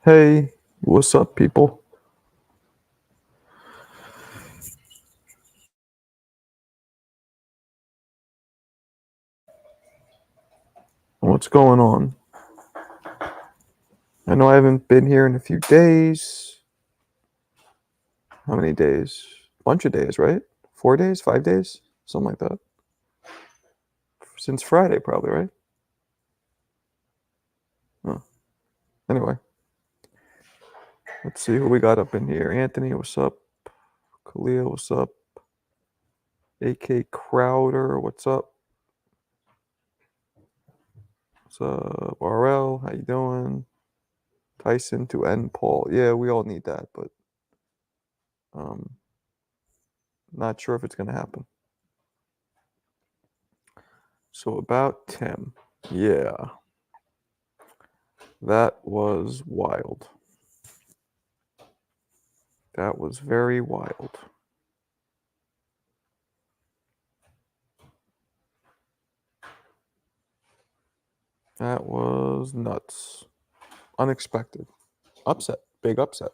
Hey, what's up, people? What's going on? I know I haven't been here in a few days. How many days? Bunch of days, right? 4 days? 5 days? Something like that. Since Friday, probably, right? Huh. Anyway, let's see who we got up in here. Anthony, what's up? Khalil, what's up? AK Crowder, what's up? What's up? RL, how you doing? Tyson to end Paul. Yeah, we all need that, but not sure if it's gonna happen. So about Tim. Yeah. That was wild. That was very wild. That was nuts. Unexpected. Upset. Big upset.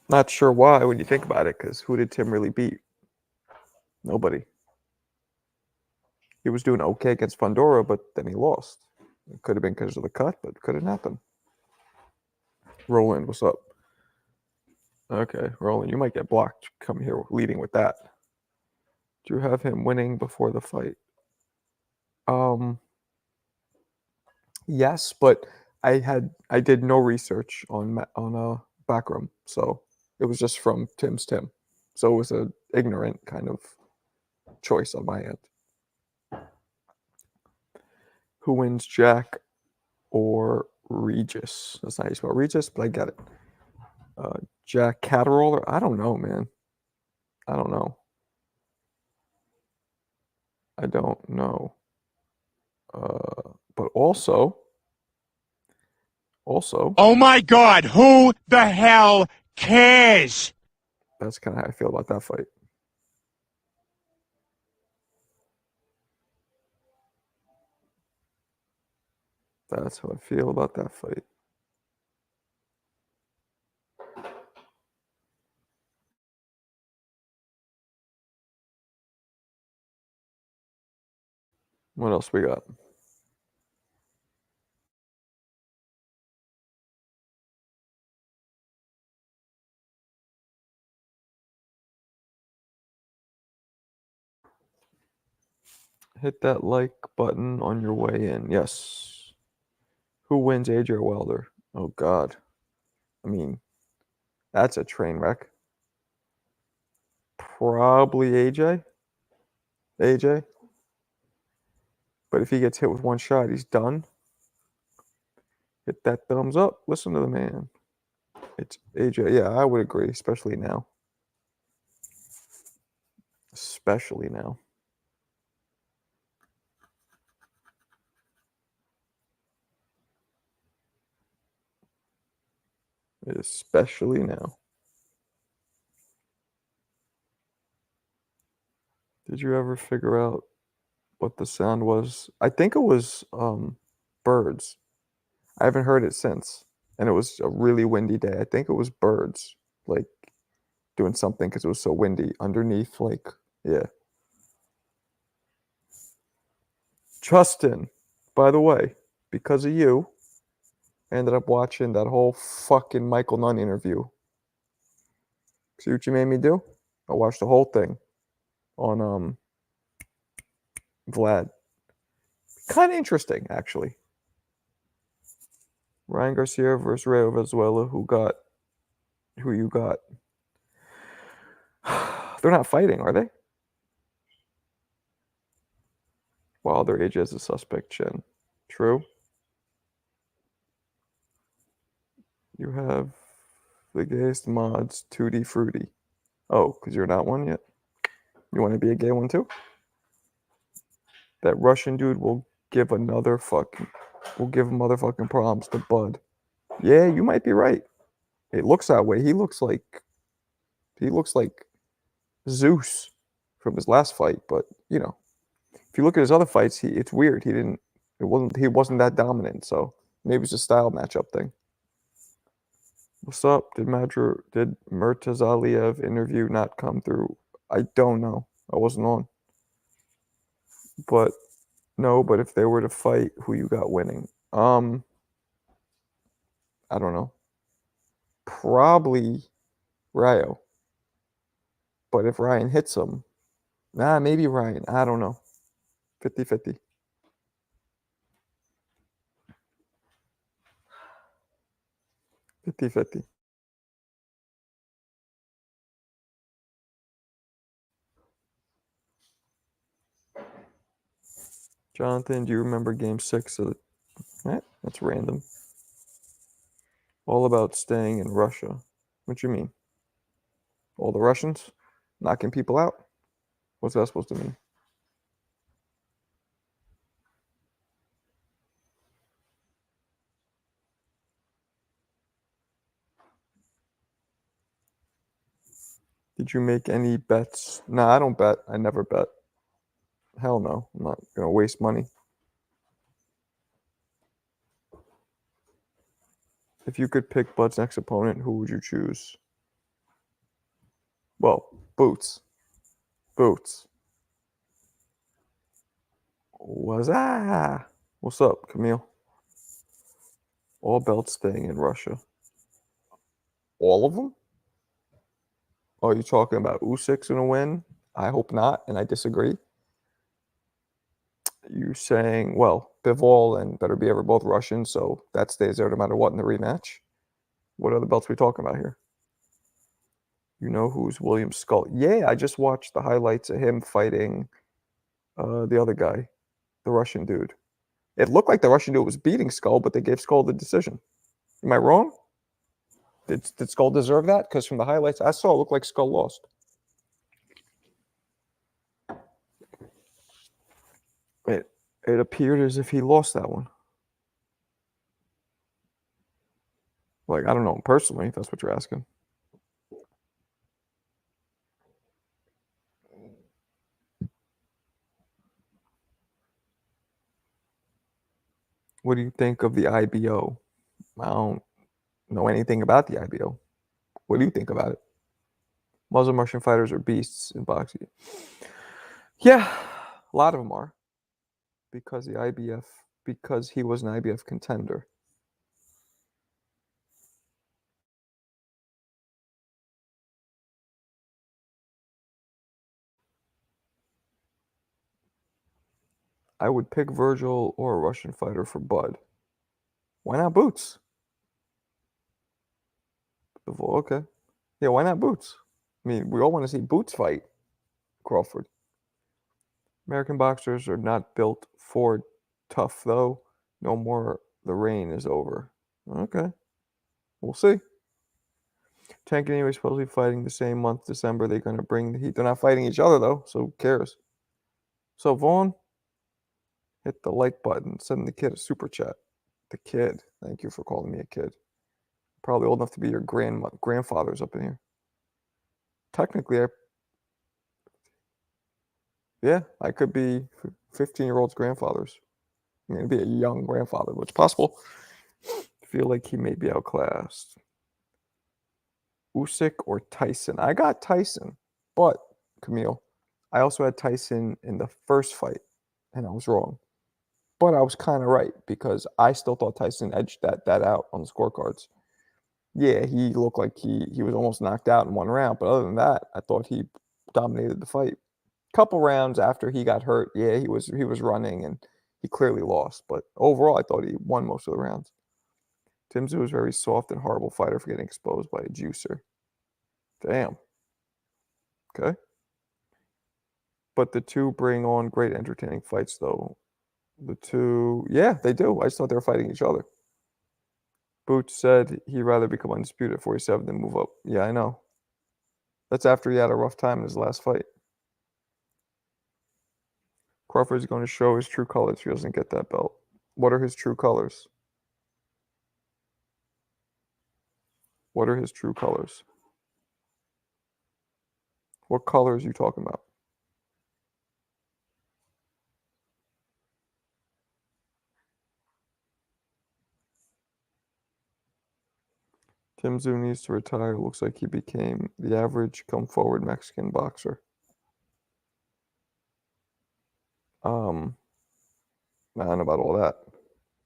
Not sure why when you think about it, because who did Tim really beat? Nobody. He was doing okay against Pandora, but then he lost. It could have been because of the cut, but couldn't happen. Roland, what's up? Okay, Roland, you might get blocked. Come here leading with that. Do you have him winning before the fight? Yes, but I did no research on Backroom, so it was just from Tim's Tim. So it was a ignorant kind of choice on my end. Who wins, Jack or Regis? That's not how you spell Regis, but I get it. Jack Catterall, I don't know, man. I don't know. I don't know. But also, oh my God, who the hell cares? That's kind of how I feel about that fight. That's how I feel about that fight. What else we got? Hit that like button on your way in. Yes. Who wins, AJ or Wilder? Oh, God. I mean, that's a train wreck. Probably AJ. AJ. But if he gets hit with one shot, he's done. Hit that thumbs up. Listen to the man. It's AJ. Yeah, I would agree, especially now. Especially now. Especially now. Did you ever figure out what the sound was? I think it was birds. I haven't heard it since. And it was a really windy day. I think it was birds, like doing something because it was so windy underneath, like, yeah. Justin, by the way, because of you, I ended up watching that whole fucking Michael Nunn interview. See what you made me do? I watched the whole thing on Vlad. Kind of interesting, actually. Ryan Garcia versus Rayo Venezuela. Who you got? They're not fighting, are they? Wilder, AJ as a suspect, Chen. True. You have the gayest mods, 2D Fruity. Oh, because you're not one yet? You want to be a gay one too? That Russian dude will give motherfucking problems to Bud. Yeah, you might be right. It looks that way. He looks like Zeus from his last fight, but you know, If you look at his other fights, it's weird. He wasn't that dominant. So maybe it's a style matchup thing. What's up? Did Murtazaliev interview not come through? I don't know. I wasn't on. But no, but if they were to fight, who you got winning? I don't know. Probably Ryo. But if Ryan hits him, maybe Ryan. I don't know. 50-50. Jonathan, do you remember game 6 of the that's random. All about staying in Russia. What you mean? All the Russians knocking people out? What's that supposed to mean? Did you make any bets? No, I don't bet. I never bet. Hell no. I'm not going to waste money. If you could pick Bud's next opponent, who would you choose? Well, Boots. Boots. What's up, Camille? All belts staying in Russia. All of them? Oh, you're talking about Usyk's gonna win? I hope not, and I disagree. You saying, well, Bivol and Better Be Ever both Russian, so that stays there no matter what in the rematch. What other belts are we talking about here? You know who's William Skull? Yeah, I just watched the highlights of him fighting the other guy, the Russian dude. It looked like the Russian dude was beating Skull, but they gave Skull the decision. Am I wrong? Did Skull deserve that? Because from the highlights I saw, it looked like Skull lost. It appeared as if he lost that one. Like, I don't know him personally, if that's what you're asking. What do you think of the IBO? I don't know anything about the IBO. What do you think about it? Muslim Russian fighters are beasts in boxing. Yeah, a lot of them are. Because he was an IBF contender. I would pick Virgil or a Russian fighter for Bud. Why not Boots? Okay. Yeah, why not Boots? I mean, we all want to see Boots fight Crawford. American boxers are not built for tough, though. No more. The rain is over. Okay. We'll see. Tank and Anyway supposedly fighting the same month, December. They're going to bring the heat. They're not fighting each other, though, so who cares? So, Vaughn, hit the like button. Send the kid a super chat. The kid. Thank you for calling me a kid. Probably old enough to be your grandfather's up in here. Technically, I could be 15-year-old's grandfather's. I'm going to be a young grandfather, but it's possible. Feel like he may be outclassed. Usyk or Tyson? I got Tyson, but Camille, I also had Tyson in the first fight, and I was wrong. But I was kind of right because I still thought Tyson edged that out on the scorecards. Yeah, he looked like he was almost knocked out in one round, but other than that, I thought he dominated the fight. Couple rounds after he got hurt, yeah, he was running and he clearly lost. But overall, I thought he won most of the rounds. Tszyu was very soft and horrible fighter for getting exposed by a juicer. Damn. Okay. But the two bring on great entertaining fights, though. The two, yeah, they do. I just thought they were fighting each other. Boots said he'd rather become undisputed at 47 than move up. Yeah, I know. That's after he had a rough time in his last fight. Crawford's going to show his true colors if he doesn't get that belt. What are his true colors? What are his true colors? What colors are you talking about? Kim Tszyu needs to retire. Looks like he became the average come-forward Mexican boxer. I don't know about all that.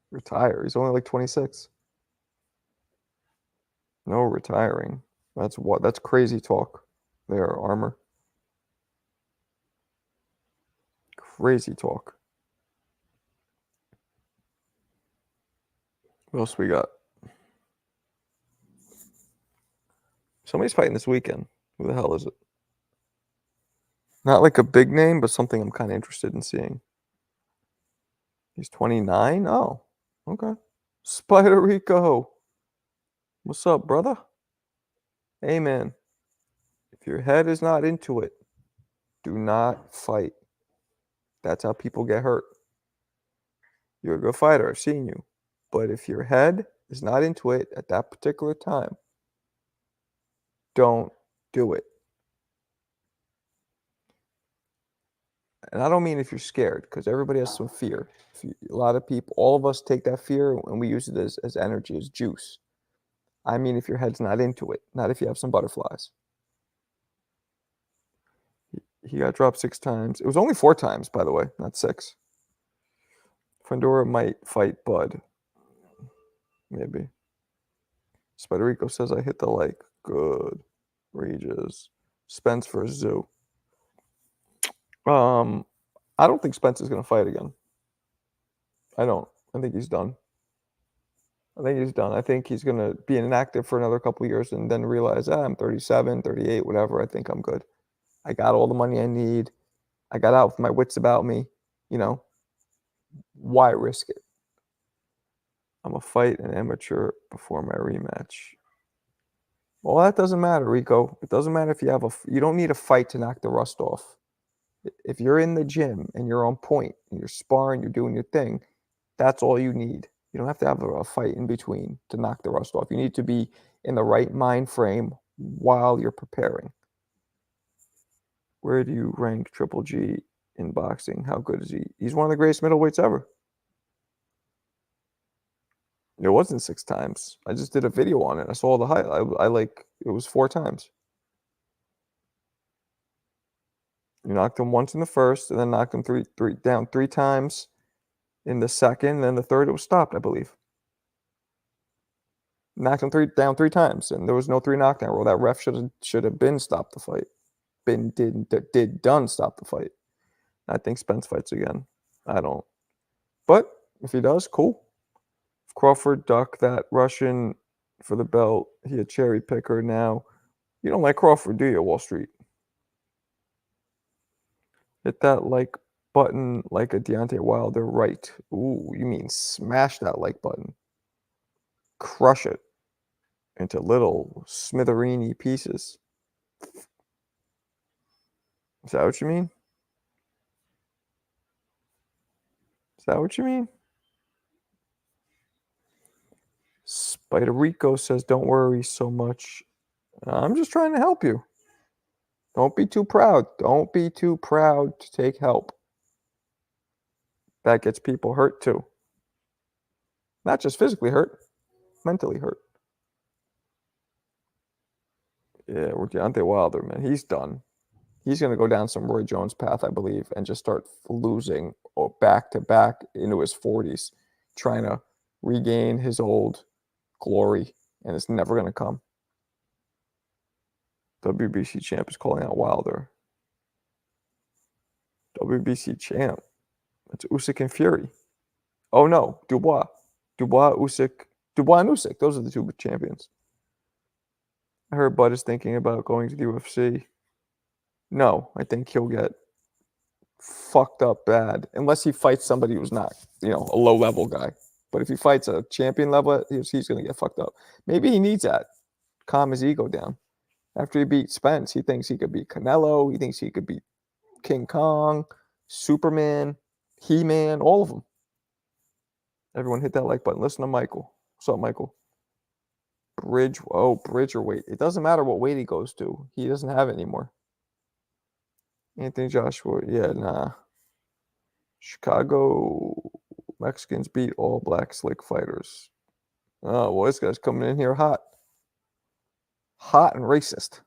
Retire. He's only like 26. No retiring. That's crazy talk. There, Armor. Crazy talk. What else we got? Somebody's fighting this weekend. Who the hell is it? Not like a big name, but something I'm kind of interested in seeing. He's 29? Oh, okay. Spider Rico. What's up, brother? Hey, man. If your head is not into it, do not fight. That's how people get hurt. You're a good fighter. I've seen you. But if your head is not into it at that particular time, don't do it. And I don't mean if you're scared, because everybody has some fear. A lot of people, all of us take that fear and we use it as energy, as juice. I mean if your head's not into it, not if you have some butterflies. He got dropped 6 times. It was only 4 times, by the way, not 6. Fundora might fight Bud. Maybe. Spiderico says I hit the like. Good. Regis. Spence for Tszyu. I don't think Spence is going to fight again. I don't. I think he's done. I think he's going to be inactive for another couple of years and then realize, I'm 37, 38, whatever. I think I'm good. I got all the money I need. I got out with my wits about me. You know, why risk it? I'm going to fight an amateur before my rematch. Well, that doesn't matter, Rico. It doesn't matter if you have you don't need a fight to knock the rust off. If you're in the gym and you're on point and you're sparring, you're doing your thing, that's all you need. You don't have to have a fight in between to knock the rust off. You need to be in the right mind frame while you're preparing. Where do you rank Triple G in boxing? How good is he? He's one of the greatest middleweights ever. It wasn't 6 times. I just did a video on it. I saw the highlight. It was 4 times. You knocked him once in the first, and then knocked him down 3 times in the second, and then the third it was stopped, I believe. Knocked him down 3 times, and there was no 3 knockdown rule. That ref should have been stopped the fight. Done stop the fight. I think Spence fights again. I don't. But if he does, cool. If Crawford ducked that Russian for the belt, he a cherry picker now. You don't like Crawford, do you, Wall Street? Hit that like button like a Deontay Wilder right. Ooh, you mean smash that like button. Crush it into little smithereeny pieces. Is that what you mean? Is that what you mean? Spider Rico says, don't worry so much. I'm just trying to help you. Don't be too proud. Don't be too proud to take help. That gets people hurt too. Not just physically hurt, mentally hurt. Yeah, we're Deontay Wilder, man. He's done. He's going to go down some Roy Jones path, I believe, and just start losing back to back into his 40s, trying to regain his old glory, and it's never going to come. WBC champ is calling out Wilder. WBC champ. It's Usyk and Fury. Oh, no. Dubois. Usyk. Dubois and Usyk. Those are the 2 champions. I heard Bud is thinking about going to the UFC. No, I think he'll get fucked up bad unless he fights somebody who's not, a low-level guy. But if he fights a champion level, he's going to get fucked up. Maybe he needs that. Calm his ego down. After he beat Spence, he thinks he could beat Canelo. He thinks he could beat King Kong, Superman, He-Man, all of them. Everyone hit that like button. Listen to Michael. What's up, Michael? Bridge or weight. It doesn't matter what weight he goes to. He doesn't have it anymore. Anthony Joshua, yeah, nah. Chicago Mexicans beat all black slick fighters. Oh, well, this guy's coming in here hot. hot and racist.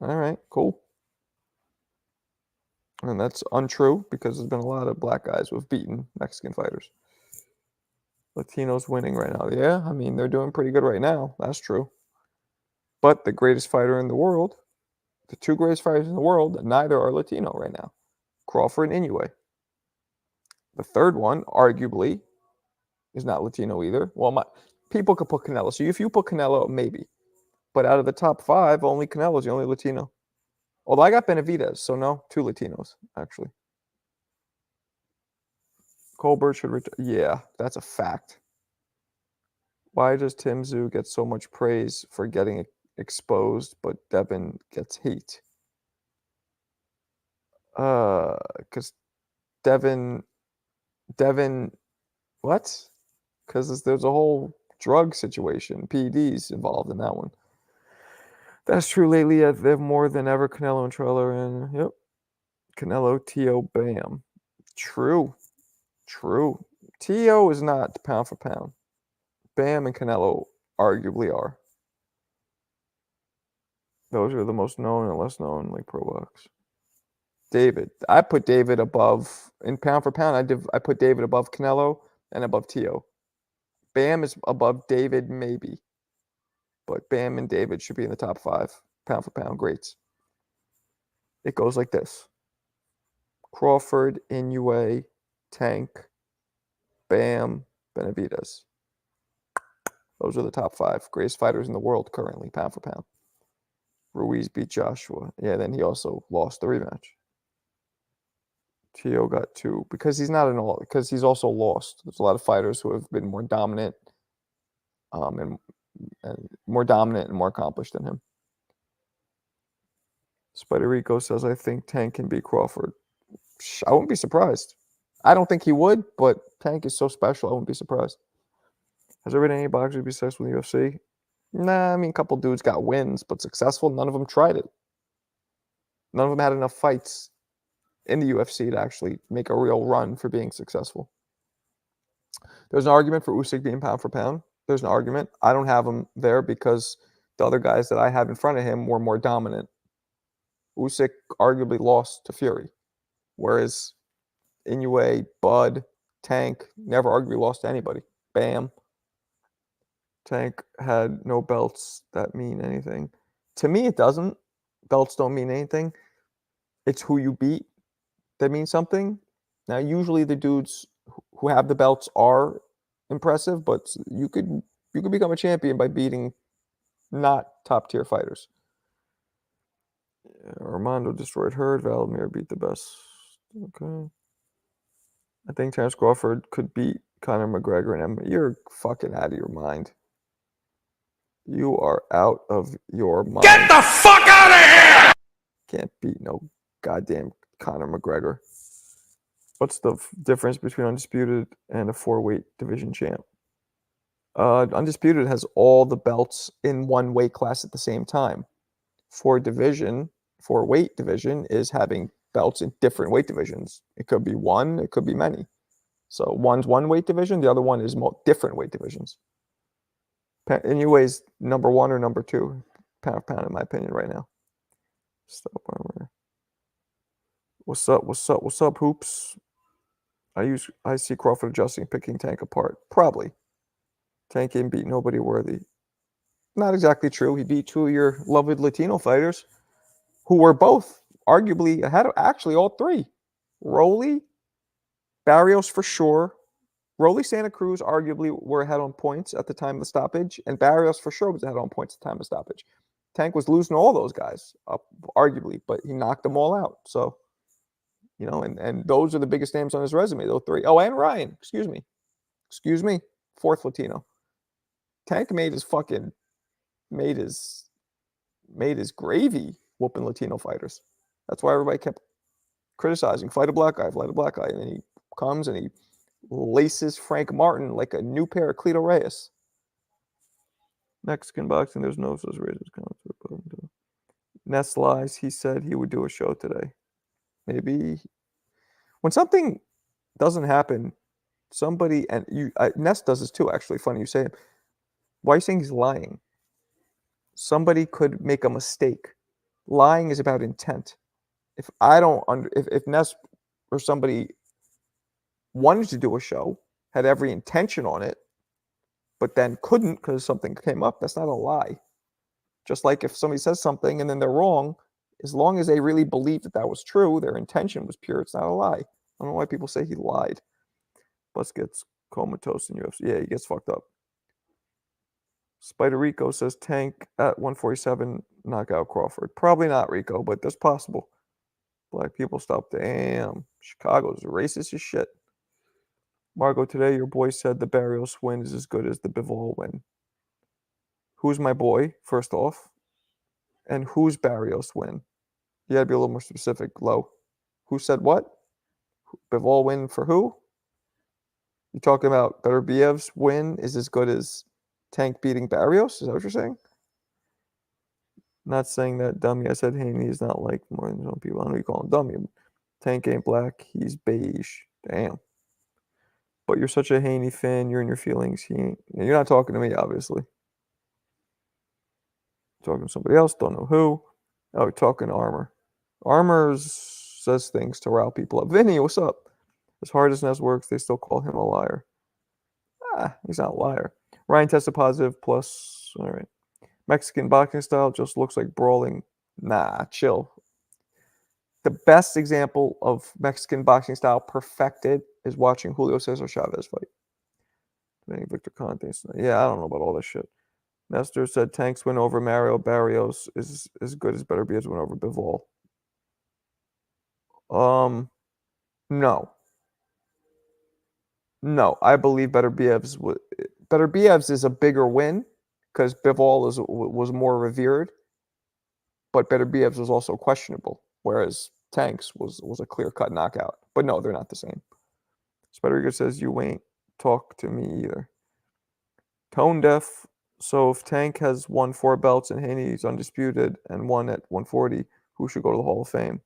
All right, cool. And that's untrue because there's been a lot of black guys who have beaten Mexican fighters. Latinos winning right now. Yeah, I mean, they're doing pretty good right now. That's true. But the greatest fighter in the world, the two greatest fighters in the world, neither are Latino right now. Crawford and Inoue. The third one, arguably, is not Latino either. Well, people could put Canelo. So if you put Canelo, maybe. But out of the top 5, only Canelo's the only Latino. Although I got Benavidez, so no, 2 Latinos, actually. Colbert should retire. Yeah, that's a fact. Why does Tszyu get so much praise for getting exposed, but Devin gets hate? Because Devin, what? Because there's a whole drug situation, PEDs involved in that one. That's true. Lately, they've more than ever Canelo and Trailer, and yep, Canelo, Tszyu, Bam. True. Tszyu is not pound for pound. Bam and Canelo arguably are. Those are the most known and less known, like pro box. David, I put David above in pound for pound. I put David above Canelo and above Tszyu. Bam is above David, maybe, but Bam and David should be in the top 5 pound for pound greats. It goes like this: Crawford, Inoue, Tank, Bam, Benavidez. Those are the top 5 greatest fighters in the world currently, pound for pound. Ruiz beat Joshua. Yeah, then he also lost the rematch. Tszyu got 2 because he's not an all. Because he's also lost. There's a lot of fighters who have been more dominant, and more dominant and more accomplished than him. Spider Rico says, "I think Tank can beat Crawford." I wouldn't be surprised. I don't think he would, but Tank is so special. I wouldn't be surprised. Has there been any boxers be successful in the UFC? Nah, I mean, a couple dudes got wins, but successful. None of them tried it. None of them had enough fights in the UFC to actually make a real run for being successful. There's an argument for Usyk being pound for pound. There's an argument. I don't have him there because the other guys that I have in front of him were more dominant. Usyk arguably lost to Fury, whereas Inoue, Bud, Tank never arguably lost to anybody. Bam. Tank had no belts that mean anything. To me, it doesn't. Belts don't mean anything. It's who you beat that means something. Now, usually the dudes who have the belts are impressive, but you could become a champion by beating not top tier fighters. Armando destroyed Hurd. Vladimir beat the best. Okay. I think Terence Crawford could beat Conor McGregor and MMA. You're fucking out of your mind. You are out of your mind. Get the fuck out of here! Can't beat no goddamn Conor McGregor. What's the difference between Undisputed and a 4-weight division champ? Undisputed has all the belts in one weight class at the same time. 4-weight division is having belts in different weight divisions. It could be one, it could be many. So one's one weight division, the other one is different weight divisions. Anyways, number 1 or number 2, pound for pound, in my opinion, right now. Stop armor. What's up, hoops? I see Crawford adjusting, picking Tank apart. Probably. Tank ain't beat nobody worthy. Not exactly true. He beat 2 of your loved Latino fighters who were both arguably ahead of, actually, all 3. Rolly, Barrios for sure. Rolly, Santa Cruz arguably were ahead on points at the time of the stoppage, and Barrios for sure was ahead on points at the time of stoppage. Tank was losing all those guys, arguably, but he knocked them all out. So, and those are the biggest names on his resume, those 3. Oh, and Ryan, excuse me. 4th Latino. Tank made his gravy whooping Latino fighters. That's why everybody kept criticizing, fight a black guy. And then he comes and he laces Frank Martin like a new pair of Cleto Reyes. Mexican boxing, there's no such raises concert. Ness lies. He said he would do a show today. Maybe when something doesn't happen, somebody, and Ness does this too, actually. Funny you say it. Why are you saying he's lying? somebody could make a mistake. Lying is about intent. If I don't if Ness or somebody wanted to do a show, had every intention on it, but then couldn't because something came up, that's not a lie. Just like if somebody says something and then they're wrong, as long as they really believe that that was true, their intention was pure, it's not a lie. I don't know why people say he lied. Bus gets comatose in UFC. Yeah, he gets fucked up. Spider Rico says Tank at 147 knockout Crawford. Probably not Rico, but that's possible. Black people stop. Damn. Chicago's racist as shit. Margot, today your boy said the Barrios win is as good as the Bivol win. Who's my boy, first off? And who's Barrios win? You gotta be a little more specific, Low. Who said what? Bivol win for who? You talking about Beterbiev's win is as good as Tank beating Barrios? Is that what you're saying? Not saying that dummy. I said Haney is not like more than some people. I know you call him dummy. Tank ain't black. He's beige. Damn. But you're such a Haney fan. You're in your feelings. He ain't. You're not talking to me, obviously. Talking to somebody else. Don't know who. Oh, talking to Armor. Armor says things to rile people up. Vinny, what's up? As hard as Ness works, they still call him a liar. Ah, he's not a liar. Ryan tested positive. Plus, all right. Mexican boxing style just looks like brawling. Nah, chill. The best example of Mexican boxing style perfected is watching Julio Cesar Chavez fight. Victor Conte. Yeah, I don't know about all this shit. Nestor said Tank's win over Mario Barrios is as good as Beterbiev's win over Bivol. No. No, I believe Beterbiev's is a bigger win because Bivol was more revered, but Beterbiev's was also questionable, whereas Tank's was a clear-cut knockout. But no, they're not the same. Spider says you ain't talk to me either. Tone deaf. So if Tank has won 4 belts and Haney's undisputed and won at 140, who should go to the Hall of Fame?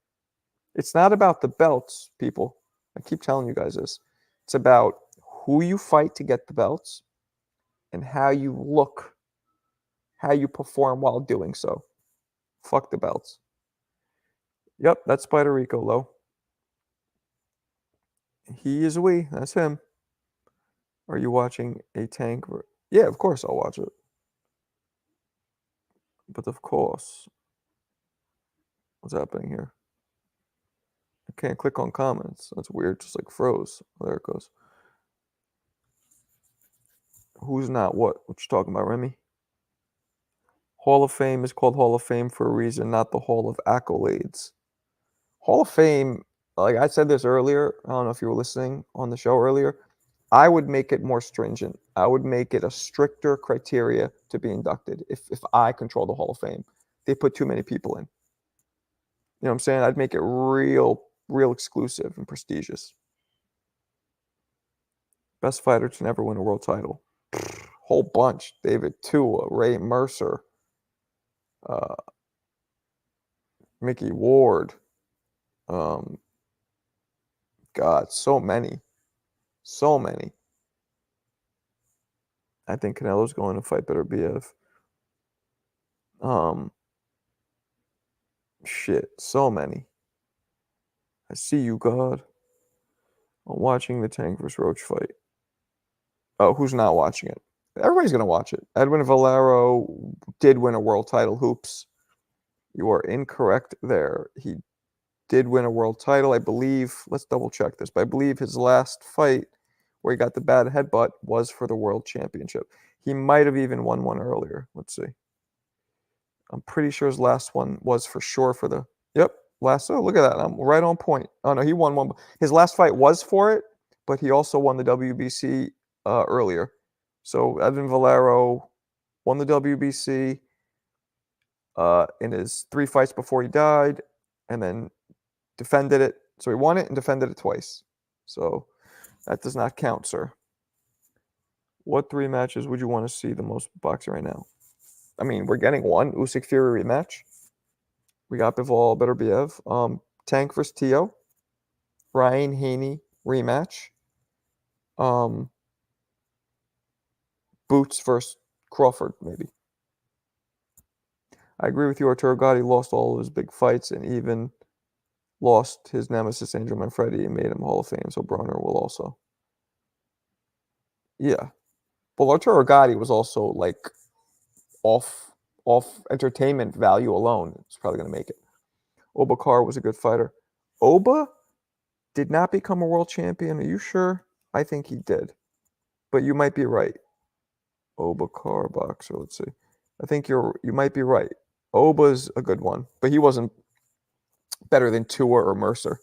It's not about the belts, people. I keep telling you guys this. It's about who you fight to get the belts and how you look, how you perform while doing so. Fuck the belts. Yep, that's Spider Rico, Low. He is we. That's him. Are you watching a Tank? Yeah, of course I'll watch it. But of course. What's happening here? I can't click on comments. That's weird. Just like froze. Oh, there it goes. Who's not what? What you talking about, Remy? Hall of Fame is called Hall of Fame for a reason, not the Hall of Accolades. Hall of Fame, like I said this earlier, I don't know if you were listening on the show earlier, I would make it more stringent. I would make it a stricter criteria to be inducted if I control the Hall of Fame. They put too many people in. You know what I'm saying? I'd make it real exclusive and prestigious. Best fighter to never win a world title. Whole bunch. David Tua, Ray Mercer, Mickey Ward. God, so many. So many. I think Canelo's going to fight Beterbiev. Shit, so many. I see you, God. I'm watching the Tank vs. Roach fight. Oh, who's not watching it? Everybody's going to watch it. Edwin Valero did win a world title. Hoops. You are incorrect there. He did win a world title, I believe. Let's double check this. But I believe his last fight where he got the bad headbutt was for the world championship. He might have even won one earlier. Let's see. I'm pretty sure his last one was for sure for the. Yep, last. Oh, look at that. I'm right on point. Oh no, he won one. His last fight was for it, but he also won the WBC earlier. So Edwin Valero won the WBC in his 3 fights before he died, and then defended it. So he won it and defended it twice. So that does not count, sir. What 3 matches would you want to see the most boxing right now? I mean, we're getting one Usyk Fury rematch. We got Bivol Beterbiev. Tank vs. Tszyu. Ryan Haney rematch. Boots versus Crawford, maybe. I agree with you. Arturo Gatti lost all of his big fights and even lost his nemesis Angel Manfredi and made him Hall of Fame. So Bronner will also. Yeah. Well, Arturo Gatti was also like off entertainment value alone. It's probably going to make it. Obakar was a good fighter. Oba did not become a world champion. Are you sure? I think he did. But you might be right. Obakar boxer. Let's see. I think you might be right. Oba's a good one, but he wasn't better than Tua or Mercer.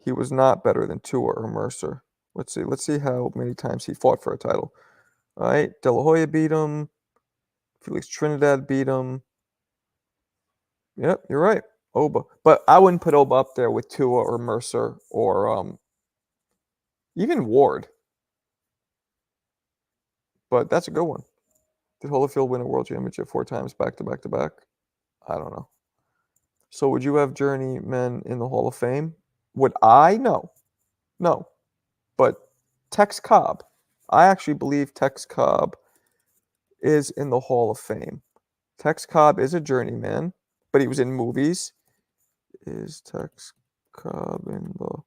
He was not better than Tua or Mercer. Let's see. Let's see how many times he fought for a title. All right. De La Hoya beat him. Felix Trinidad beat him. Yep, you're right. Oba. But I wouldn't put Oba up there with Tua or Mercer or even Ward. But that's a good one. Did Holyfield win a world championship 4 times back to back to back? I don't know. So would you have journeymen in the Hall of Fame? Would I? No. No. But Tex Cobb. I actually believe Tex Cobb is in the Hall of Fame. Tex Cobb is a journeyman, but he was in movies. Is Tex Cobb in the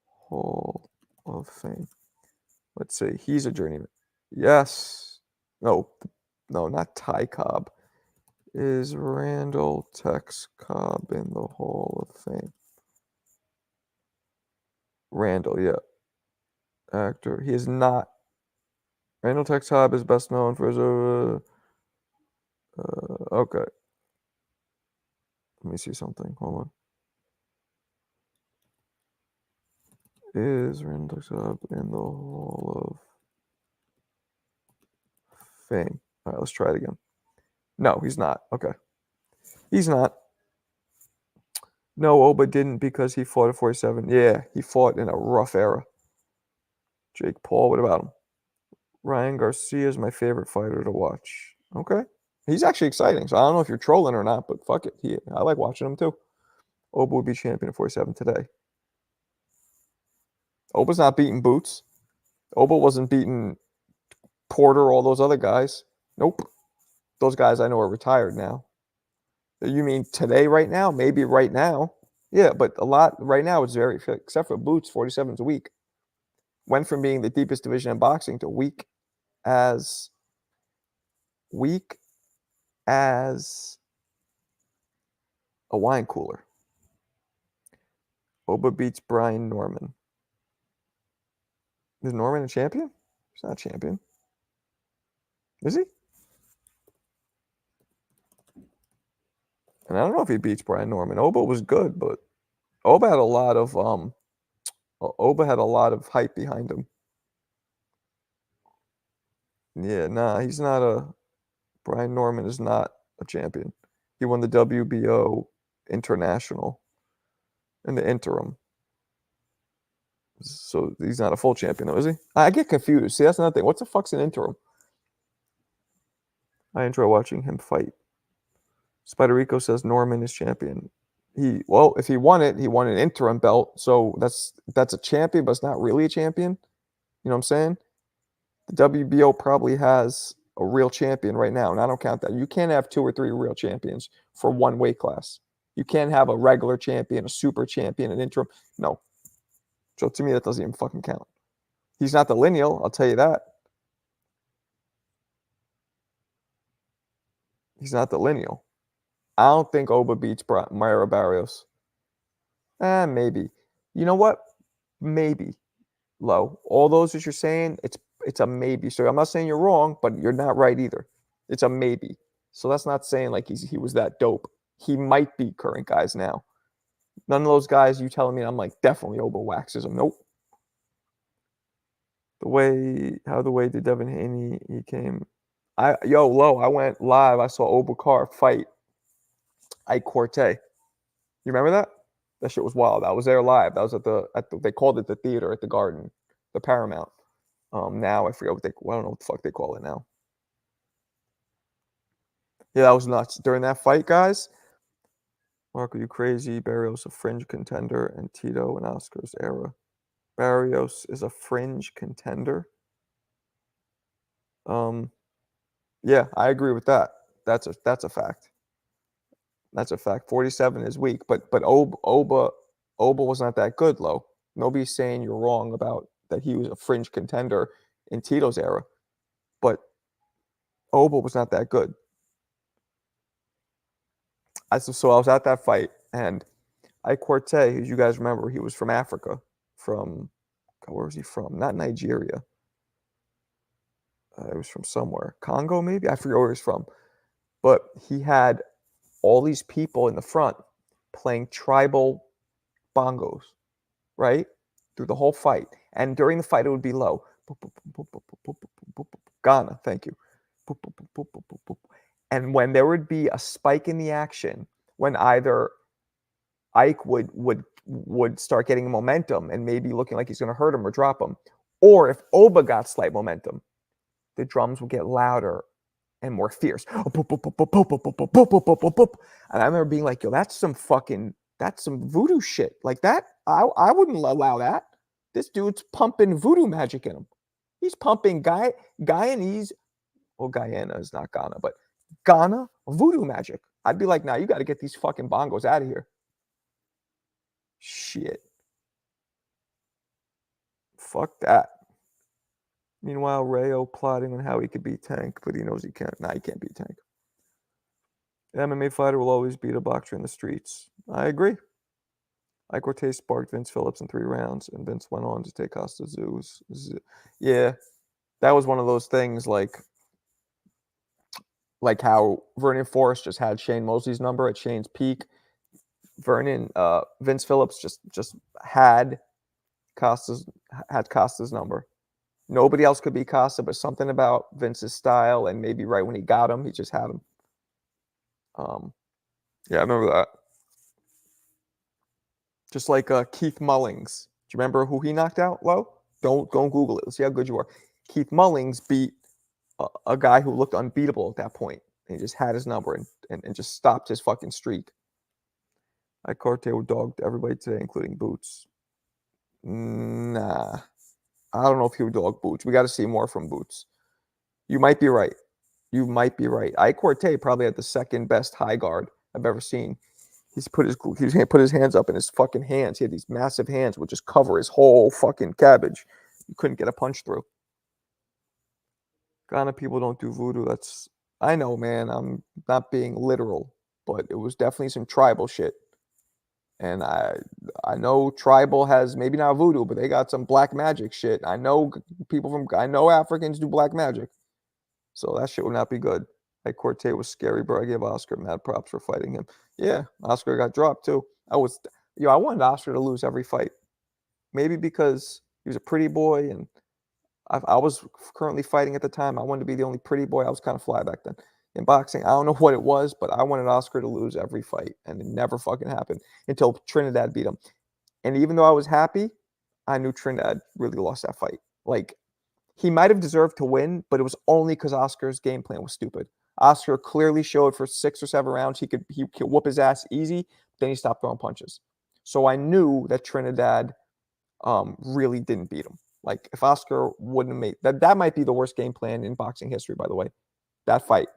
Hall of Fame? Let's see. He's a journeyman. Yes. No, not Ty Cobb. Is Randall Tex Cobb in the Hall of Fame? Randall, yeah. Actor. He is not. Randall Tex Cobb is best known for his. Okay. Let me see something. Hold on. Is Randall Tex Cobb in the Hall of Fame? All right, let's try it again. No, he's not. Okay. He's not. No, Oba didn't because he fought at 47. Yeah, he fought in a rough era. Jake Paul, what about him? Ryan Garcia is my favorite fighter to watch. Okay. He's actually exciting. So I don't know if you're trolling or not, but fuck it. I like watching him too. Oba would be champion at 47 today. Oba's not beating Boots. Oba wasn't beating Porter, all those other guys. Nope. Those guys I know are retired now. You mean today, right now? Maybe right now. Yeah, but a lot right now is very, except for Boots, 47 is weak. Went from being the deepest division in boxing to weak as a wine cooler. Oba beats Brian Norman. Is Norman a champion? He's not a champion. Is he? And I don't know if he beats Brian Norman. Oba was good, but Oba had a lot of hype behind him. Yeah, nah, he's not a Brian Norman is not a champion. He won the WBO International in the interim. So he's not a full champion, though, is he? I get confused. See, that's another thing. What the fuck's an interim? I enjoy watching him fight. Spider Rico says Norman is champion. If he won it, he won an interim belt. So that's a champion, but it's not really a champion. You know what I'm saying? The WBO probably has a real champion right now, and I don't count that. You can't have 2 or 3 real champions for one weight class. You can't have a regular champion, a super champion, an interim. No. So to me, that doesn't even fucking count. He's not the lineal, I'll tell you that. He's not the lineal. I don't think Oba beats Mayra Barrios. Maybe. You know what? Maybe. Low. All those that you're saying, it's a maybe. So I'm not saying you're wrong, but you're not right either. It's a maybe. So that's not saying like he was that dope. He might be current guys now. None of those guys you telling me I'm like definitely Oba waxes him. Nope. The way did Devin Haney he came. Low, I went live. I saw Obakar fight Ike Corte. You remember that? That shit was wild. I was there live. That was at the they called it the theater at the Garden, the Paramount. Now I forget I don't know what the fuck they call it now. Yeah, that was nuts. During that fight, guys. Marco, you crazy? Barrios a fringe contender, and Tito and Oscar's era. Barrios is a fringe contender. Yeah, I agree with that. That's a fact. That's a fact. 47 is weak, but Oba was not that good, Low. Nobody's saying you're wrong about that he was a fringe contender in Tito's era, but Oba was not that good. So I was at that fight, and Ike Quartey, as you guys remember, he was from Africa, from where was he from? Not Nigeria. It was from somewhere, Congo maybe. I forget where he's from, but he had all these people in the front playing tribal bongos, right? Through the whole fight. And during the fight, it would be low. Ghana, thank you. And when there would be a spike in the action, when either Ike would start getting momentum and maybe looking like he's going to hurt him or drop him, or if Oba got slight momentum, the drums would get louder and more fierce. And I remember being like, yo, that's some voodoo shit. Like that, I wouldn't allow that. This dude's pumping voodoo magic in him. He's pumping Guyanese, well, Guyana is not Ghana, but Ghana voodoo magic. I'd be like, nah, you got to get these fucking bongos out of here. Shit. Fuck that. Meanwhile, Rayo plotting on how he could beat Tank, but he knows he can't. Nah, he can't beat Tank. An MMA fighter will always beat a boxer in the streets. I agree. Ike Ortiz sparked Vince Phillips in 3 rounds, and Vince went on to take Costa Tszyu. Yeah, that was one of those things like how Vernon Forrest just had Shane Mosley's number at Shane's peak. Vince Phillips just had Costa's number. Nobody else could beat Costa, but something about Vince's style, and maybe right when he got him, he just had him. Yeah, I remember that. Just like Keith Mullings. Do you remember who he knocked out, Low? Don't Google it. Let's see how good you are. Keith Mullings beat a guy who looked unbeatable at that point. And he just had his number and just stopped his fucking streak. Ike Corte dogged everybody today, including Boots. Nah. I don't know if he would dog Boots. We got to see more from Boots. You might be right. Ike Corte probably had the second best high guard I've ever seen. He put his hands up in his fucking hands. He had these massive hands which just cover his whole fucking cabbage. You couldn't get a punch through. Ghana people don't do voodoo. I know, man. I'm not being literal, but it was definitely some tribal shit. And I know tribal has maybe not voodoo, but they got some black magic shit. I know Africans do black magic. So that shit would not be good. Like Corte was scary, bro. I gave Oscar mad props for fighting him. Yeah, Oscar got dropped too. I wanted Oscar to lose every fight. Maybe because he was a pretty boy and I was currently fighting at the time. I wanted to be the only pretty boy. I was kind of fly back then. In boxing, I don't know what it was, but I wanted Oscar to lose every fight, and it never fucking happened until Trinidad beat him. And even though I was happy, I knew Trinidad really lost that fight. Like, he might have deserved to win, but it was only because Oscar's game plan was stupid. Oscar clearly showed for 6 or 7 rounds he could whoop his ass easy. Then he stopped throwing punches. So I knew that Trinidad really didn't beat him. Like, if Oscar wouldn't have made that might be the worst game plan in boxing history, by the way. That fight.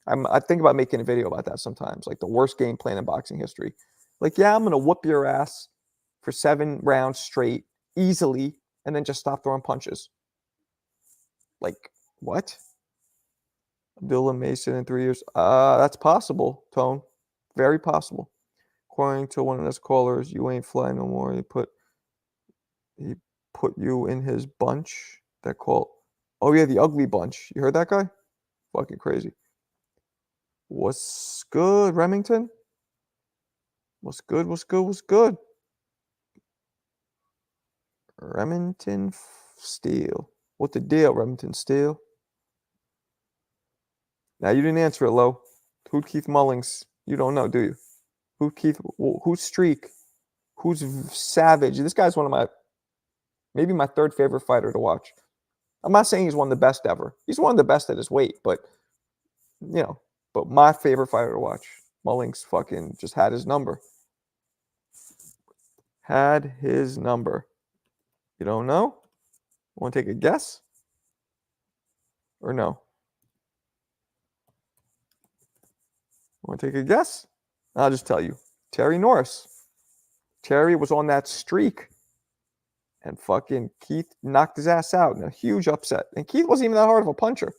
I think about making a video about that sometimes, like the worst game plan in boxing history. Like, yeah, I'm gonna whoop your ass for 7 rounds straight easily, and then just stop throwing punches. Like, what? Abdullah Mason in 3 years? That's possible, Tone. Very possible. According to one of his callers, you ain't fly no more. He put you in his bunch. That call. Oh yeah, the ugly bunch. You heard that guy? Fucking crazy. What's good, Remington? What's good? Remington Steel. What the deal, Remington Steel? Now, you didn't answer it, Low. Who'd Keith Mullings? You don't know, do you? Who's Streak? Who's Savage? This guy's maybe my 3rd favorite fighter to watch. I'm not saying he's one of the best ever. He's one of the best at his weight, but my favorite fighter to watch. Mullings fucking just had his number. Had his number. You don't know? Want to take a guess? Or no? Want to take a guess? I'll just tell you. Terry Norris. Terry was on that streak. And fucking Keith knocked his ass out in a huge upset. And Keith wasn't even that hard of a puncher.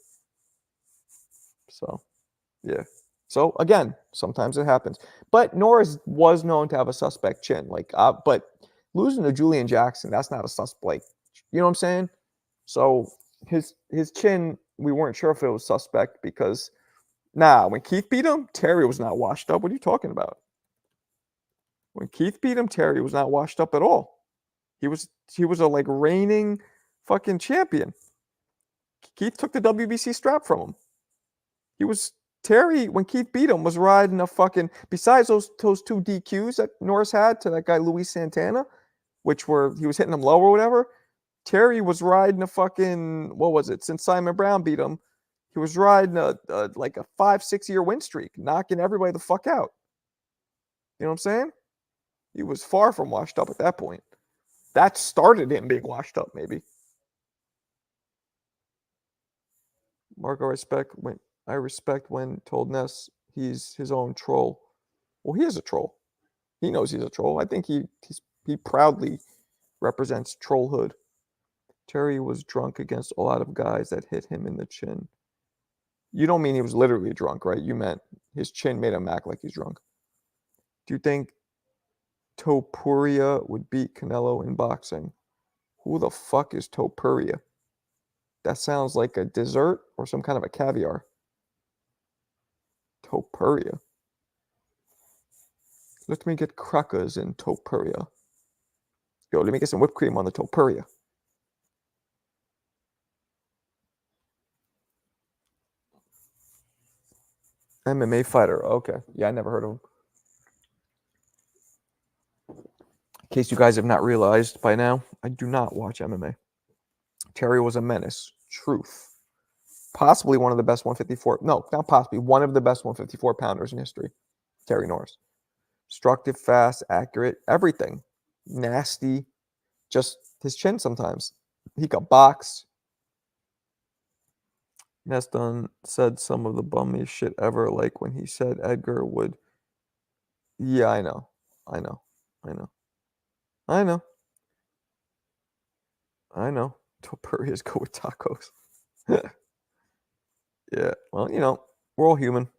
So, yeah. So again, sometimes it happens. But Norris was known to have a suspect chin. But losing to Julian Jackson, that's not a suspect. Like, you know what I'm saying? So his chin, we weren't sure if it was suspect because when Keith beat him, Terry was not washed up. What are you talking about? When Keith beat him, Terry was not washed up at all. He was a reigning fucking champion. Keith took the WBC strap from him. Terry, when Keith beat him, was riding a fucking, besides those two DQs that Norris had to that guy Luis Santana, he was hitting him low or whatever. Terry was riding a fucking, what was it? Since Simon Brown beat him, he was riding a 5-6 year win streak, knocking everybody the fuck out. You know what I'm saying? He was far from washed up at that point. That started him being washed up, maybe. Marco I respect when told Ness he's his own troll. Well, he is a troll. He knows he's a troll. I think he proudly represents trollhood. Terry was drunk against a lot of guys that hit him in the chin. You don't mean he was literally drunk, right? You meant his chin made him act like he's drunk. Do you think Topuria would beat Canelo in boxing? Who the fuck is Topuria? That sounds like a dessert or some kind of a caviar. Topuria. Let me get crackers in Topuria. Yo, let me get some whipped cream on the Topuria. MMA fighter. Okay. Yeah, I never heard of him. In case you guys have not realized by now, I do not watch MMA. Terry was a menace. Truth. Possibly one of the best 154. No, not possibly. One of the best 154 pounders in history. Terry Norris. Destructive, fast, accurate, everything. Nasty. Just his chin sometimes. He could box. Neston said some of the bummiest shit ever, like when he said Edgar would. Yeah, I know. Topuria's go with tacos. Yeah, well, we're all human.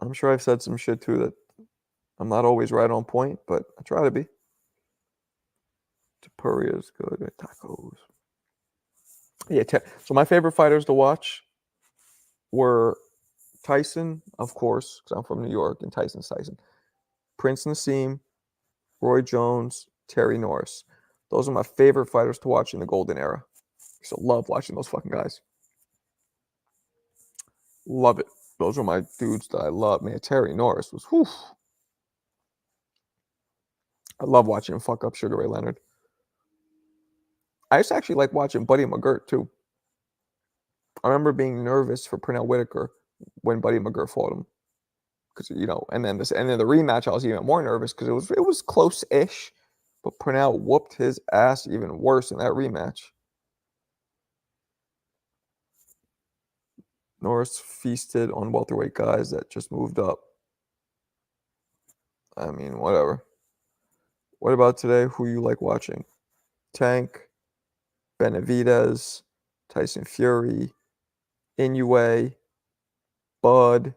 I'm sure I've said some shit too that I'm not always right on point, but I try to be. Topuria's good with tacos. Yeah, so my favorite fighters to watch were Tyson, of course, because I'm from New York, and Tyson's Tyson. Prince Nassim, Roy Jones, Terry Norris. Those are my favorite fighters to watch in the golden era. I used to love watching those fucking guys. Love it. Those are my dudes that I love. Man, Terry Norris was, whew. I love watching him fuck up Sugar Ray Leonard. I used to actually like watching Buddy McGirt, too. I remember being nervous for Pernell Whitaker when Buddy McGirt fought him. Because, and then the rematch, I was even more nervous because it was close-ish. But Pernell whooped his ass even worse in that rematch. Norris feasted on welterweight guys that just moved up. I mean, whatever. What about today? Who you like watching? Tank, Benavidez, Tyson Fury, Inoue, Bud.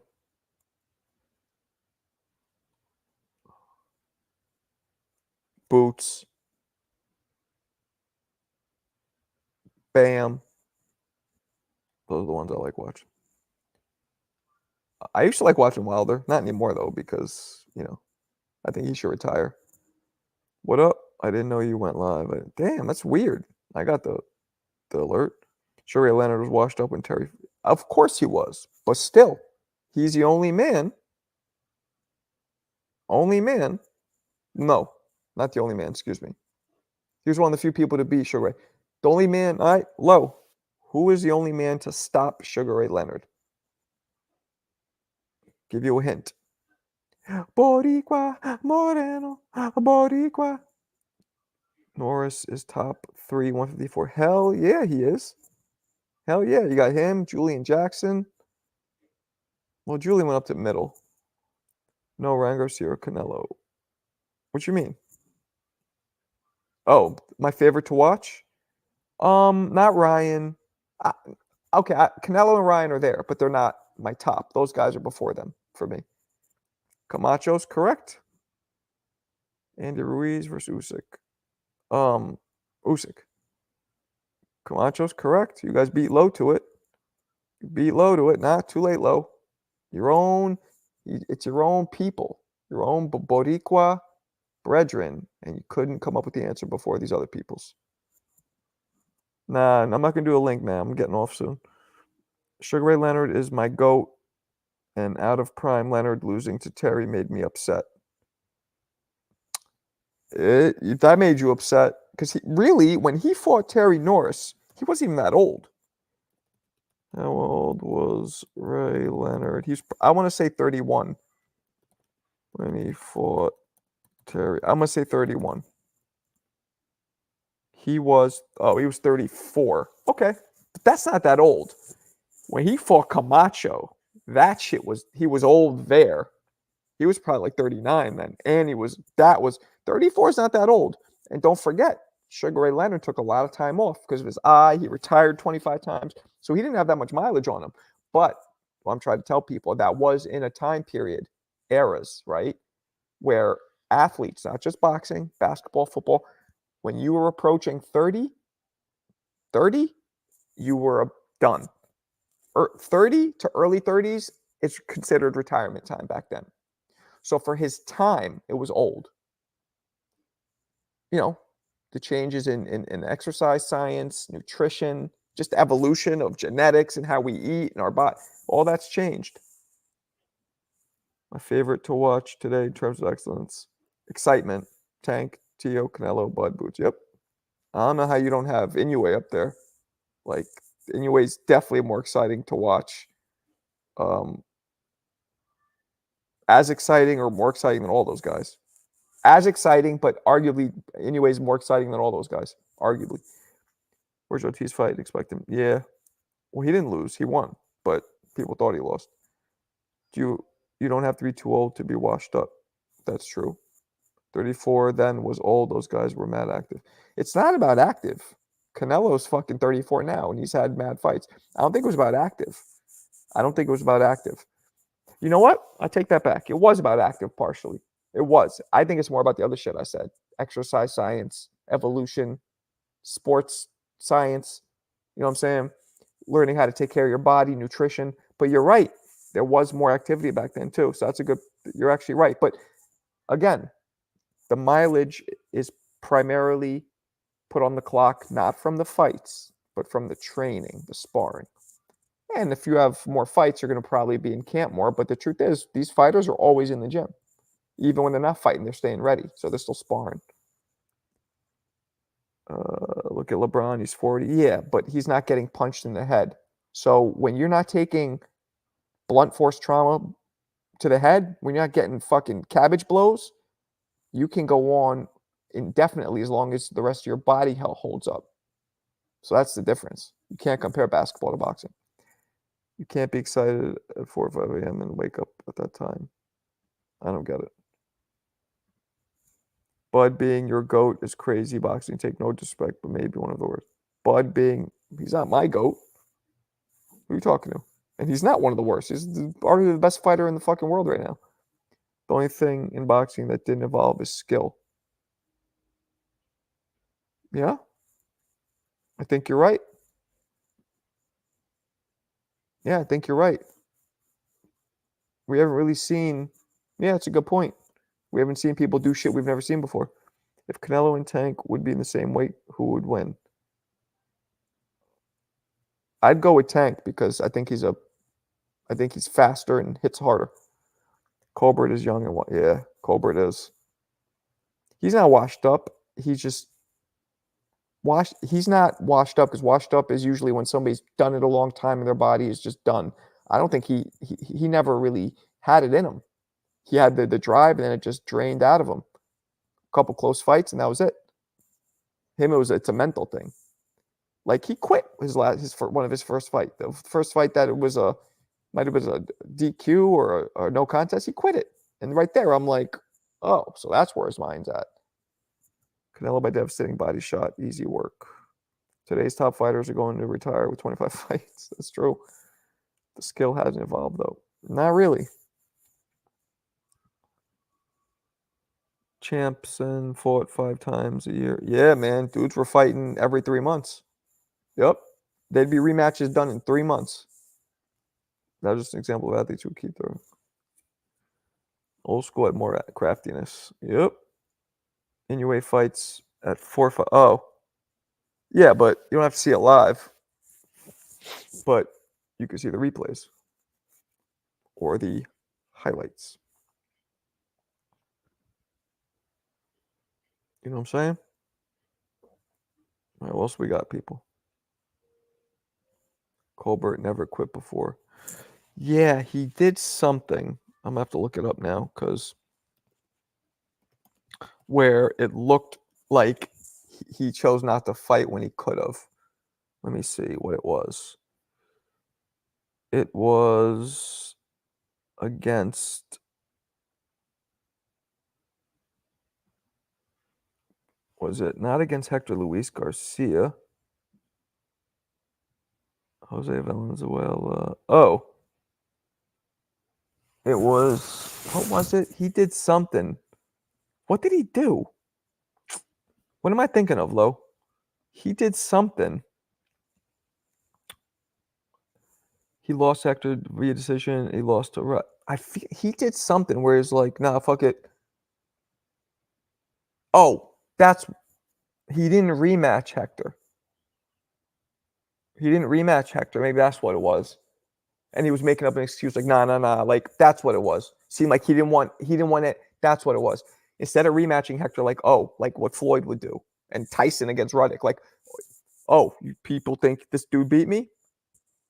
Boots. Bam. Those are the ones I like watching. I used to like watching Wilder. Not anymore, though, because, I think he should retire. What up? I didn't know you went live. Damn, that's weird. I got the alert. Sugar Ray Leonard was washed up when Terry... Of course he was. But still, he's the only man. Only man. No, not the only man. Excuse me. He was one of the few people to beat Sugar Ray. The only man... All right, low. Who is the only man to stop Sugar Ray Leonard? Give you a hint. Boricua, Moreno, Boricua. Norris is top 3, 154. Hell yeah, he is. Hell yeah. You got him, Julian Jackson. Well, Julian went up to middle. No, Ryan Garcia or Canelo. What you mean? Oh, my favorite to watch? Not Ryan. I, okay, Canelo and Ryan are there, but they're not my top. Those guys are before them for me. Camacho's correct. Andy Ruiz versus Usyk. Usyk. Camacho's correct. You guys beat low to it. You beat low to it. Nah, too late, low. Your own. It's your own people. Your own Boricua brethren, and you couldn't come up with the answer before these other people's. Nah, I'm not gonna do a link, man. I'm getting off soon. Sugar Ray Leonard is my GOAT, and out of prime Leonard losing to Terry made me upset. That made you upset because really, when he fought Terry Norris, he wasn't even that old. How old was Ray Leonard? I want to say 31 when he fought Terry. I'm gonna say 31. He was 34. Okay, but that's not that old. When he fought Camacho, he was old there. He was probably like 39 then, and 34 is not that old. And don't forget, Sugar Ray Leonard took a lot of time off because of his eye. He retired 25 times, so he didn't have that much mileage on him. But what I'm trying to tell people, that was in a time period, eras, right, where athletes, not just boxing, basketball, football, when you were approaching 30, you were done. 30 to early 30s is considered retirement time back then. So for his time, it was old. You know, the changes in exercise science, nutrition, just evolution of genetics and how we eat and our body, all that's changed. My favorite to watch today in terms of excellence, excitement, Tank, Tszyu, Canelo, Bud, Boots. Yep. I don't know how you don't have Inoue up there. Like, Inoue's definitely more exciting to watch. As exciting or more exciting than all those guys. As exciting, but arguably, Inoue's more exciting than all those guys. Arguably. Where's Ortiz fight? Expect him. Yeah. Well, he didn't lose. He won. But people thought he lost. You don't have to be too old to be washed up. That's true. 34 then was old. Those guys were mad active. It's not about active. Canelo's fucking 34 now, and he's had mad fights. I don't think it was about active. You know what? I take that back. It was about active partially. It was. I think it's more about the other shit I said. Exercise science, evolution, sports science. You know what I'm saying? Learning how to take care of your body, nutrition. But you're right. There was more activity back then too. So you're actually right. But again, the mileage is primarily put on the clock, not from the fights, but from the training, the sparring. And if you have more fights, you're going to probably be in camp more. But the truth is, these fighters are always in the gym. Even when they're not fighting, they're staying ready. So they're still sparring. Look at LeBron. He's 40. Yeah, but he's not getting punched in the head. So when you're not taking blunt force trauma to the head, when you're not getting fucking cabbage blows, you can go on indefinitely as long as the rest of your body health holds up. So that's the difference. You can't compare basketball to boxing. You can't be excited at 4 or 5 a.m. and wake up at that time. I don't get it. Bud being your GOAT is crazy. Boxing, take no disrespect, but maybe one of the worst. He's not my GOAT. Who are you talking to? And he's not one of the worst. He's arguably the best fighter in the fucking world right now. The only thing in boxing that didn't evolve is skill. Yeah? I think you're right. Yeah, I think you're right. We haven't really seen. Yeah, it's a good point. We haven't seen people do shit we've never seen before. If Canelo and Tank would be in the same weight, who would win? I'd go with Tank because I think he's faster and hits harder. Colbert is young and yeah, Colbert is. He's not washed up. He's just He's not washed up because washed up is usually when somebody's done it a long time and their body is just done. I don't think he never really had it in him. He had the drive and then it just drained out of him. A couple close fights and that was it. It's a mental thing. Like he quit one of his first fight. The first fight that it was might have been a DQ or no contest. He quit it. And right there, I'm like, oh, so that's where his mind's at. Canelo by devastating body shot, easy work. Today's top fighters are going to retire with 25 fights. That's true. The skill hasn't evolved, though. Not really. Champson fought 5 times a year. Yeah, man. Dudes were fighting every 3 months. Yep. They'd be rematches done in 3 months. That was just an example of athletes who keep their old school had more craftiness. Yep. In your way fights at 4-5. Oh. Yeah, but you don't have to see it live. But you can see the replays or the highlights. You know what I'm saying? All right, what else we got, people? Colbert never quit before. Yeah, he did something. I'm gonna have to look it up now because where it looked like he chose not to fight when he could have. Let me see what it was. It was against. Was it not against Hector Luis Garcia? Jose Valenzuela. Oh. It was. What was it? He did something. What did he do? What am I thinking of, Lo? He did something. He lost Hector via decision. He lost to. I feel he did something where he's like, nah, fuck it. Oh, he didn't rematch Hector. He didn't rematch Hector. Maybe that's what it was. And he was making up an excuse like, nah. Like that's what it was. Seemed like he didn't want it. That's what it was. Instead of rematching Hector, like, oh, like what Floyd would do, and Tyson against Ruddock, like, oh, you people think this dude beat me?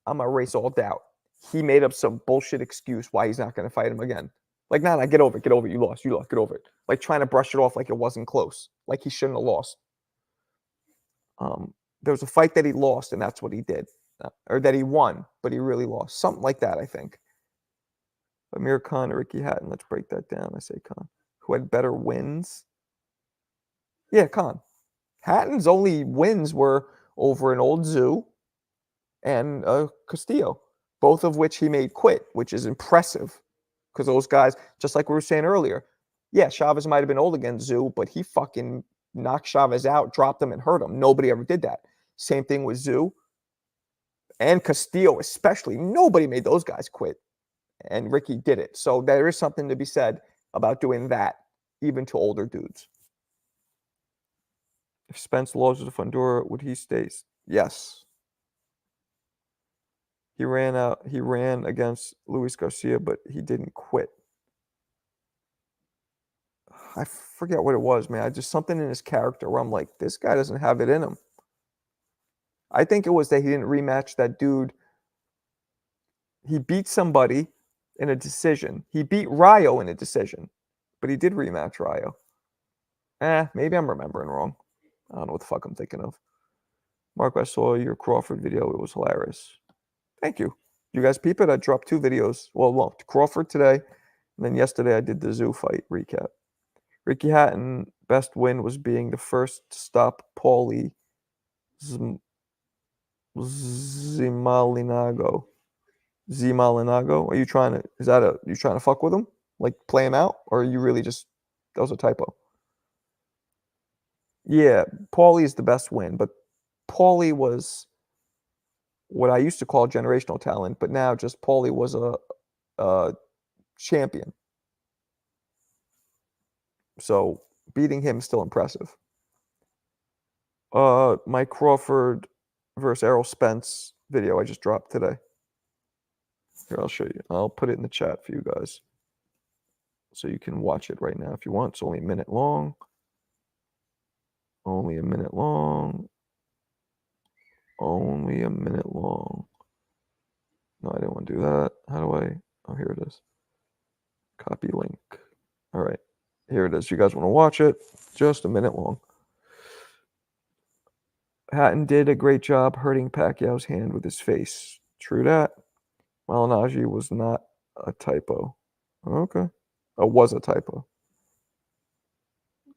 I'm gonna erase all doubt. He made up some bullshit excuse why he's not gonna fight him again. Like, nah, get over it, you lost, get over it. Like trying to brush it off like it wasn't close, like he shouldn't have lost. There was a fight that he lost, and that's what he did, or that he won, but he really lost, something like that, I think. Amir Khan or Ricky Hatton. Let's break that down. I say Khan, who had better wins. Yeah, Khan. Hatton's only wins were over an old Tszyu and Castillo, both of which he made quit, which is impressive because those guys, just like we were saying earlier, yeah, Chavez might have been old against Tszyu, but he fucking knocked Chavez out, dropped him, and hurt him. Nobody ever did that. Same thing with Tszyu and Castillo, especially. Nobody made those guys quit, and Ricky did it. So there is something to be said about doing that, even to older dudes. If Spence loses to Fundora, would he stay? Yes. He ran against Luis Garcia, but he didn't quit. I forget what it was, man. Just something in his character where I'm like, this guy doesn't have it in him. I think it was that he didn't rematch that dude. He beat somebody in a decision. He beat Rayo in a decision, but he did rematch Rayo. Maybe I'm remembering wrong. I don't know what the fuck I'm thinking of. Mark, I saw your Crawford video. It was hilarious. Thank you. You guys peep it? I dropped 2 videos. Well, Crawford today, and then yesterday I did the Tszyu fight recap. Ricky Hatton, best win was being the first to stop Paulie Zimalinago. Are you trying to fuck with him? Like play him out? Or are you really just, that was a typo? Yeah, Paulie is the best win, but Paulie was what I used to call generational talent, but now just Paulie was a champion. So beating him is still impressive. Mike Crawford versus Errol Spence video I just dropped today. Here, I'll show you. I'll put it in the chat for you guys. So you can watch it right now if you want. It's only a minute long. Only a minute long. Only a minute long. No, I didn't want to do that. How do I? Oh, here it is. Copy link. All right. Here it is. You guys want to watch it? Just a minute long. Hatton did a great job hurting Pacquiao's hand with his face. True that. Malinaji was not a typo. Okay. It was a typo.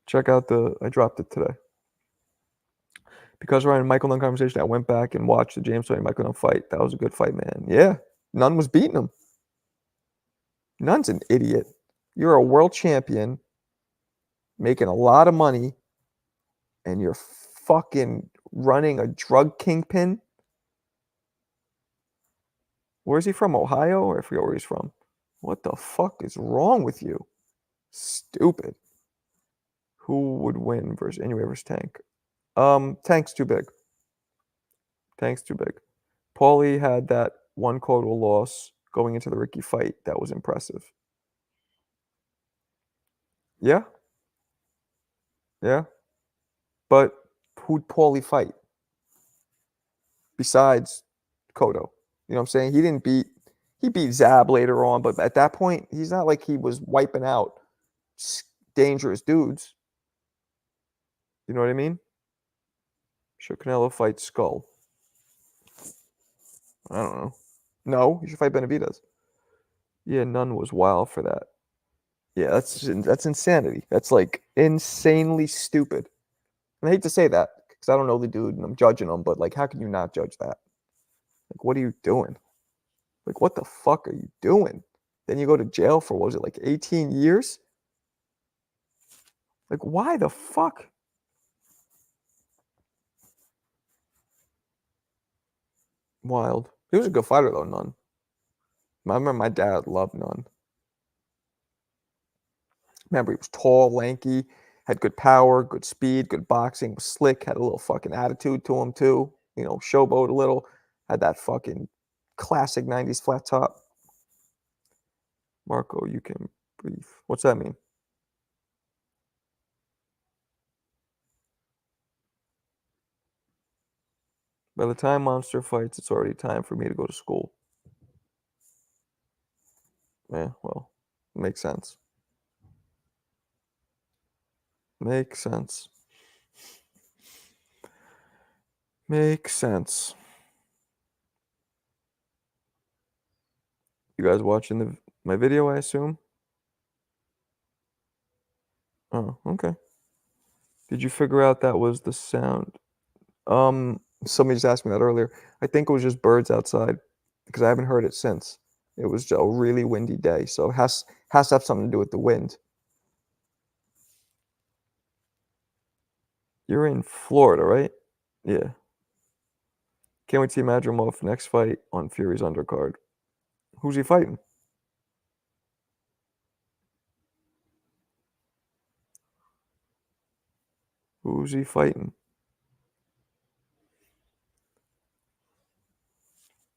Check out I dropped it today. Because we're in Michael Nunn conversation, I went back and watched the James Toney Michael Nunn fight. That was a good fight, man. Yeah. Nunn was beating him. Nunn's an idiot. You're a world champion, making a lot of money, and you're fucking running a drug kingpin. Where's he from? Ohio? I forget where he's from. What the fuck is wrong with you? Stupid. Who would win versus Inoue versus Tank? Tank's too big. Tank's too big. Paulie had that one quotable loss going into the Ricky fight. That was impressive. Yeah. Yeah. But who'd Paulie fight? Besides Cotto. You know what I'm saying? He beat Zab later on, but at that point, he's not like he was wiping out dangerous dudes. You know what I mean? Should Canelo fight Skull? I don't know. No, he should fight Benavidez. Yeah, Nunn was wild for that. Yeah, that's insanity. That's like insanely stupid. And I hate to say that because I don't know the dude and I'm judging him, but like, how can you not judge that? Like, what are you doing? Like, what the fuck are you doing? Then you go to jail for, what was it, like 18 years? Like, why the fuck? Wild. He was a good fighter, though, Nunn. I remember my dad loved Nunn. Remember, he was tall, lanky, had good power, good speed, good boxing, was slick, had a little fucking attitude to him, too. You know, showboat a little, had that fucking classic 90s flat top. Marco, you can breathe. What's that mean? By the time Monster fights, it's already time for me to go to school. Yeah, well, makes sense. Makes sense. Makes sense. You guys watching my video, I assume? Oh, okay. Did you figure out that was the sound? Somebody just asked me that earlier. I think it was just birds outside because I haven't heard it since. It was a really windy day, so it has to have something to do with the wind. You're in Florida, right? Yeah. Can't wait to see Madrimov next fight on Fury's undercard. Who's he fighting? Who's he fighting?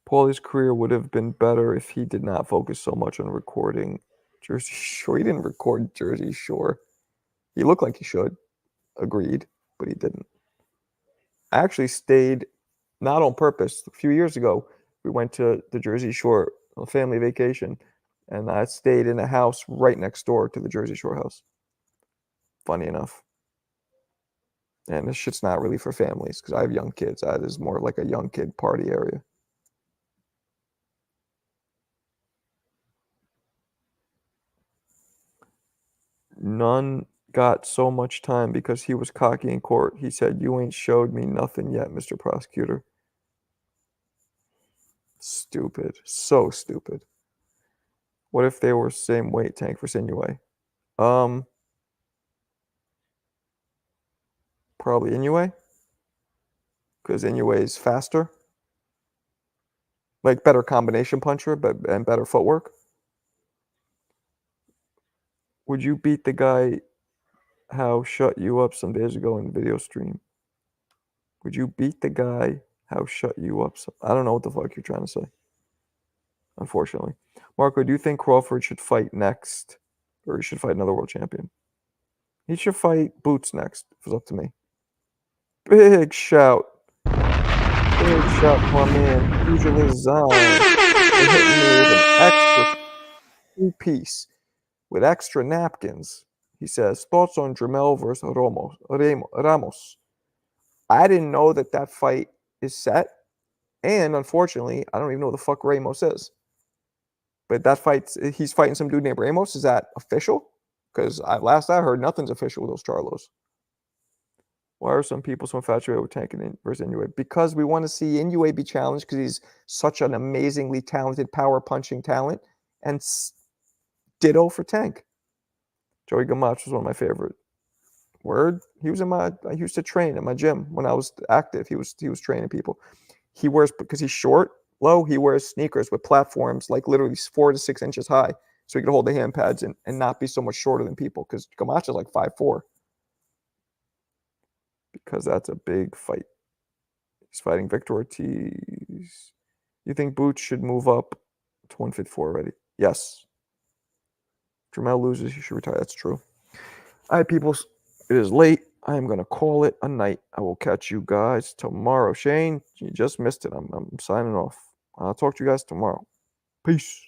Paulie's career would have been better if he did not focus so much on recording Jersey Shore. He didn't record Jersey Shore. He looked like he should. Agreed, but he didn't. I actually stayed, not on purpose. A few years ago, we went to the Jersey Shore, a family vacation, and I stayed in a house right next door to the Jersey Shore house. Funny enough. And this shit's not really for families because I have young kids. This is more like a young kid party area. None got so much time because he was cocky in court. He said, "You ain't showed me nothing yet, Mr. Prosecutor." Stupid. So stupid. What if they were same weight, Tank for Inoue? Probably Inoue. Because Inoue is faster. Like better combination puncher, and better footwork. Would you beat the guy how shut you up some days ago in the video stream? Would you beat the guy how shut you up? I don't know what the fuck you're trying to say. Unfortunately. Marco, do you think Crawford should fight next? Or he should fight another world champion? He should fight Boots next, if it's up to me. Big shout. Big shout to my man, Usually Zine. They're hitting me with an extra two-piece with extra napkins. He says, thoughts on Jamel versus Ramos. I didn't know that fight is set. And unfortunately, I don't even know who the fuck Ramos is. But that fight's he's fighting some dude named Ramos. Is that official? Because last I heard, nothing's official with those Charlos. Why are some people so infatuated with Tank versus Inoue? Because we want to see Inoue be challenged because he's such an amazingly talented power punching talent, and ditto for Tank. Joey Gamache was one of my favorite. Word, he was in my. I used to train at my gym when I was active. He was training people. He wears, because he's short, low. He wears sneakers with platforms like literally 4 to 6 inches high, so he could hold the hand pads and not be so much shorter than people. Because Gamache is like 5'4". Because that's a big fight. He's fighting Victor Ortiz. You think Boots should move up to 154 already? Yes. Jermell loses, he should retire. That's true. All right, people. It is late. I am going to call it a night. I will catch you guys tomorrow. Shane, you just missed it. I'm signing off. I'll talk to you guys tomorrow. Peace.